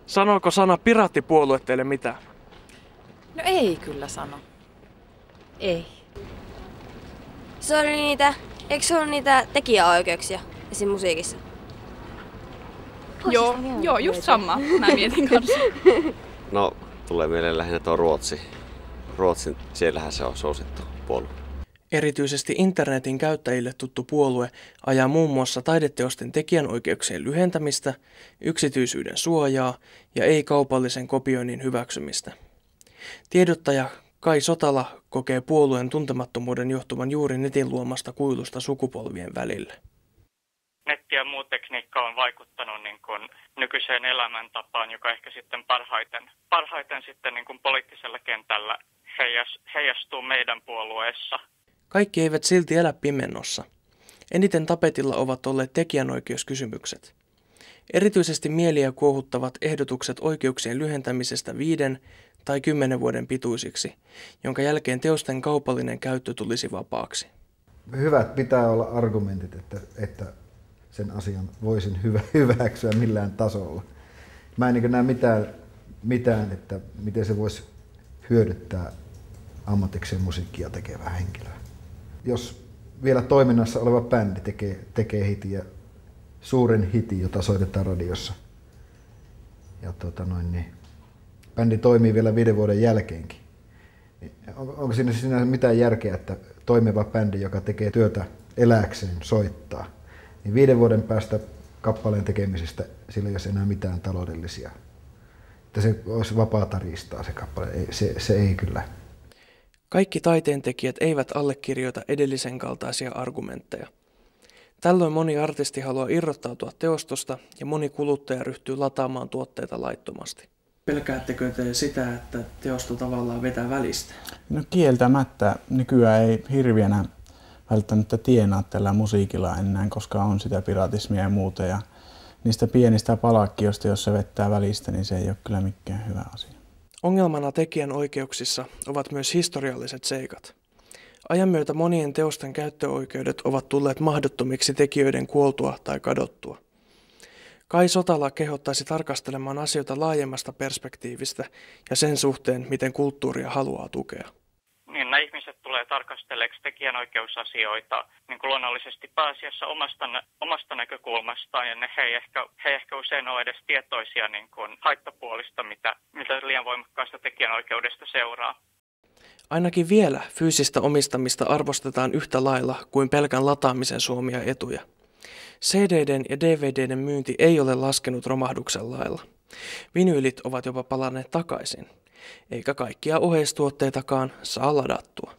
Sanooko sana piraattipuolue teille mitään? No ei kyllä sano. Ei. Se oli niitä, eikö se ollut niitä tekijäoikeuksia esim. Musiikissa? Joo, just sama. Mä mietin kanssa. No, tulee mieleen lähinnä tuo Ruotsi. Ruotsin, siellähän se on suosittu puolue. Erityisesti internetin käyttäjille tuttu puolue ajaa muun muassa taideteosten tekijänoikeuksien lyhentämistä, yksityisyyden suojaa ja ei-kaupallisen kopioinnin hyväksymistä. Tiedottaja Kai Sotala kokee puolueen tuntemattomuuden johtuvan juuri netin luomasta kuilusta sukupolvien välille. Netti ja muu tekniikka on vaikuttanut nykyiseen elämäntapaan, joka ehkä sitten parhaiten sitten poliittisella kentällä heijastuu meidän puolueessa. Kaikki eivät silti elä pimennossa. Eniten tapetilla ovat olleet tekijänoikeuskysymykset. Erityisesti mieliä kuohuttavat ehdotukset oikeuksien lyhentämisestä 5 tai 10 vuoden pituisiksi, jonka jälkeen teosten kaupallinen käyttö tulisi vapaaksi. Hyvät pitää olla argumentit, että sen asian voisin hyväksyä millään tasolla. Mä en näe mitään, että miten se voisi hyödyttää ammatikseen musiikkia tekevää henkilöä. Jos vielä toiminnassa oleva bändi tekee hitin ja suuren hitin, jota soitetaan radiossa, ja bändi toimii vielä 5 vuoden jälkeenkin, niin onko siinä sinänsä mitään järkeä, että toimiva bändi, joka tekee työtä elääkseen, soittaa, niin 5 vuoden päästä kappaleen tekemisestä sillä ei olisi enää mitään taloudellisia. Että se olisi vapaata riistaa se kappale, se ei kyllä. Kaikki taiteentekijät eivät allekirjoita edellisen kaltaisia argumentteja. Tällöin moni artisti haluaa irrottautua teostosta ja moni kuluttaja ryhtyy lataamaan tuotteita laittomasti. Pelkäättekö te sitä, että teosto tavallaan vetää välistä? No kieltämättä nykyään ei hirviänä välttämättä tienaa tällä musiikilla enää, koska on sitä piratismia ja muuta. Ja niistä pienistä palakkioista, jos se vettää välistä, niin se ei ole kyllä mikään hyvä asia. Ongelmana tekijänoikeuksissa ovat myös historialliset seikat. Ajan myötä monien teosten käyttöoikeudet ovat tulleet mahdottomiksi tekijöiden kuoltua tai kadottua. Kai Sotala kehottaisi tarkastelemaan asioita laajemmasta perspektiivistä ja sen suhteen, miten kulttuuria haluaa tukea. Niin, nämä ihmiset tulee tarkasteleeksi tekijänoikeusasioita luonnollisesti pääasiassa omasta näkökulmastaan, ja he ehkä usein ole edes tietoisia haittapuolista, mitä liian voimakkaasta tekijänoikeudesta seuraa. Ainakin vielä fyysistä omistamista arvostetaan yhtä lailla kuin pelkän lataamisen suomia etuja. CD:den ja DVD:den myynti ei ole laskenut romahduksen lailla. Vinyylit ovat jopa palanneet takaisin, eikä kaikkia oheistuotteitakaan saa ladattua.